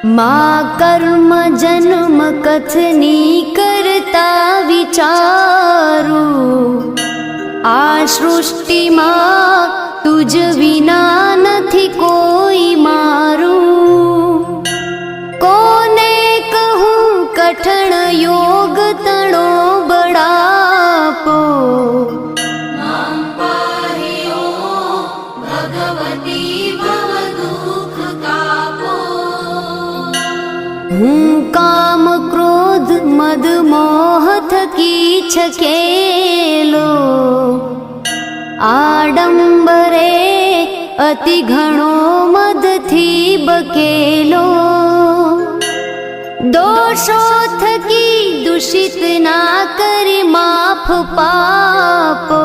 मा कर्म जन्म कथनी करता विचारू, आ सृष्टिमां तुज विना નથી કોઈ મારું। કોને કહું કઠણ યોગ તણો બળાપો, હું કામ ક્રોધ મદ મોહ થકી છકેલો, આડંબરે અતિ ઘણો મદથી બકેલો। દોષો થકી દૂષિત ના કરી માફ પાપો,